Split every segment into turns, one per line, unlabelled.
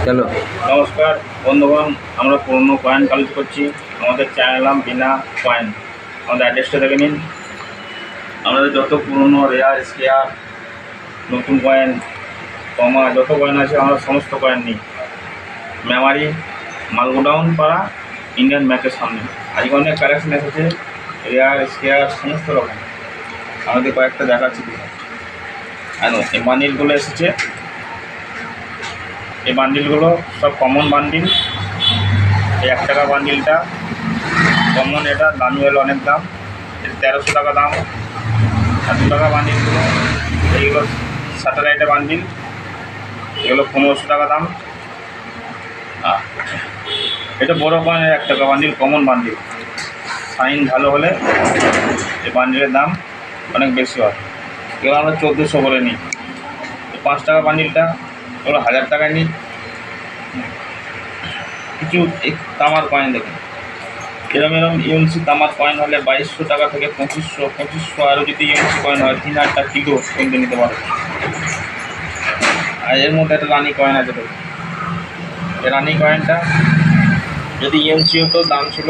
চলো।
নমস্কার বন্ধুগণ, আমরা পুরনো কয়েন কালেক্ট করছি। আমাদের চ্যানেল নাম বিনা কয়েন। আমাদের অ্যাড্রেসটা দেখে নিন। আমাদের যত পুরনো রেয়ার স্কেয়ার, নতুন কয়েন, কমা যত কয়েন আছে আমরা সমস্ত কয়েন নিই। মেমারি মালগোডাউন পাড়া ইন্ডিয়ান ব্যাংকের সামনে। আজকে অনেক কালেকশন এসেছে, রেয়ার স্কেয়ার সমস্ত রকম। আমাদের কয়েকটা দেখাচ্ছি। এই বান্ডিলগুলো এসেছে, এই বান্ডিলগুলো সব কমন বান্ডিল। এই 1 টাকা বান্ডিলটা কমন, এটা দামি হলো অনেক দাম, এটা 1300 টাকা দাম। আর 2 টাকা বান্ডিলগুলো এইগুলো স্যাটেলাইটের বান্ডিল, এগুলো 1500 টাকা দাম। আর এটা বড়ো কয়েনের 1 টাকা বান্ডিল, কমন বান্ডিল। সাইন ভালো হলে এই বান্ডিলের দাম অনেক বেশি হয়। এগুলো আমরা 1400 করে নিই। 5 টাকা বান্ডিলটা এগুলো 1000 টাকায় নিই। কিছু তামার কয়েন দেখুন, এরম ইউএনসি তামার কয়েন হলে 2200 টাকা থেকে 2500। আরও যদি ইউএনসি কয়েন হয় 3000 কিলো কিনতে নিতে পারো। আর এর মধ্যে একটা রানি কয়েন আছে দেখুন, এই রানি কয়েনটা যদি ইউএনসি হতো দাম ছিল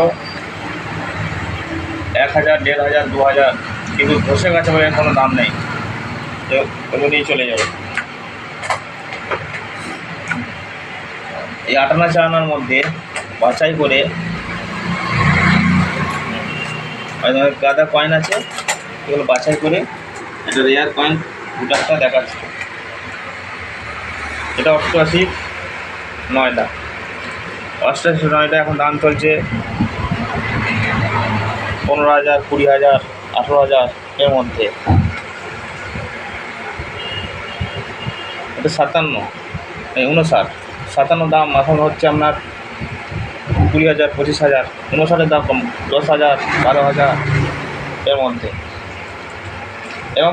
1000, 1500, 2000, কিন্তু ধসে গেছে বলে কোনো দাম নেই, ওগুলো নিয়ে চলে যাবে। এই 58 চালানোর মধ্যে বাছাই করে গাদা কয়েন আছে, এগুলো বাছাই করে একটা রেয়ার কয়েন 2 টাকা দেখাচ্ছে। এটা 88 9টা, 88 9টা এখন দাম চলছে 15,000, 20,000, 18,000 এর মধ্যে। এটা 57 দাম এখন হচ্ছে আপনার 20,000, 25,000। 59-এর দাম কম, 10,000, 12,000 এর মধ্যে। এবং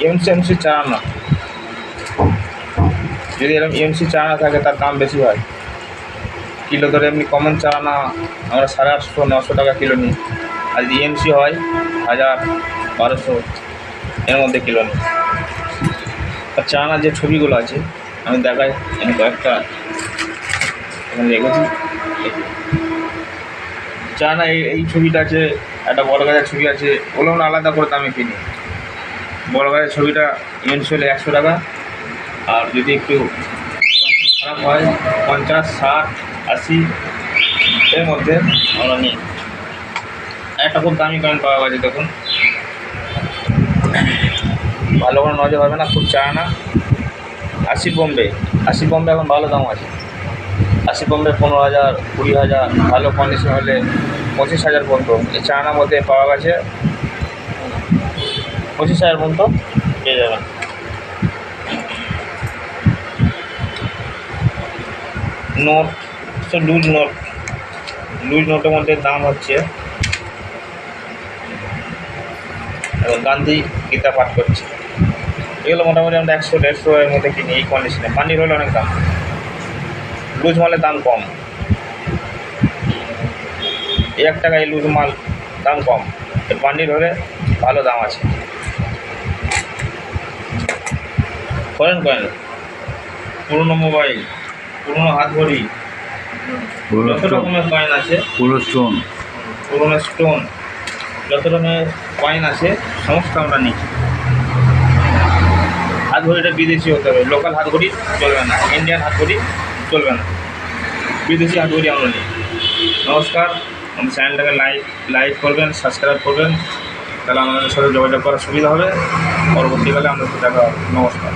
এমসি চালানো, যদি এরকম এমসি চালানো থাকে তার দাম বেশি হয়। কিলো ধরে এমনি কমন চালানা আমরা 850, 900 টাকা কিলো নিই। আর যদি এমসি হয় 1000, 1200 এর মধ্যে কিলো নিই। আর চালানার যে ছবিগুলো আছে আমি দেখাই, আমি কয়েকটা এখানে রেখেছি। চালানা এই ছবিটা আছে, একটা বড় গাছের ছবি আছে, ওগুলো আমরা আলাদা করে দামে কিনি। বড় গাছের ছবিটা এমসি হলে 100 টাকা, আর যদি একটু খারাপ হয় 50, 60, 80 এর মধ্যে আমরা নিই। একটা খুব দামি কয়েন পাওয়া গেছে দেখুন, ভালো করে নজর হবে না, খুব চায় না। 80 বোম্বে এখন ভালো দাম আছে। 80 বোম্বে 15,000, 20,000, ভালো কন্ডিশন হলে 25,000 পর্যন্ত। এই চায়নার মধ্যে পাওয়া গেছে 25,000 পর্যন্ত পেয়ে যাবেন। নোট, লুজ নোটের মধ্যে দাম হচ্ছে, গান্ধী গীতা পাঠ করছে, এগুলো মোটামুটি আমরা 100, 150 এর মধ্যে কিনি। এই কন্ডিশনে বান্ডিল হলে অনেক দাম, লুজ মালের দাম কম। এই 1 টাকা এই লুজ মাল দাম কম, এই বান্ডিল হলে ভালো দাম আছে। ফরেন কয়েন, পুরনো মোবাইল, পুরনো হাত ঘড়ি, যত রকমের কয়েন আছে, পুরনো স্টোন, যত রকমের কয়েন আছে সমস্ত আমরা নিই। হাত ঘড়িটা বিদেশি হতে হবে, লোকাল হাত ঘড়ি চলবে না, ইন্ডিয়ান হাত ঘড়ি চলবে না, বিদেশি হাত ঘড়ি আমরা নিই। নমস্কার, আমাদের চ্যানেলটাকে লাইক করবেন, সাবস্ক্রাইব করবেন, তাহলে আমাদের সাথে যোগাযোগ করার সুবিধা হবে। পরবর্তীকালে আমাদের দেখা হবে। নমস্কার।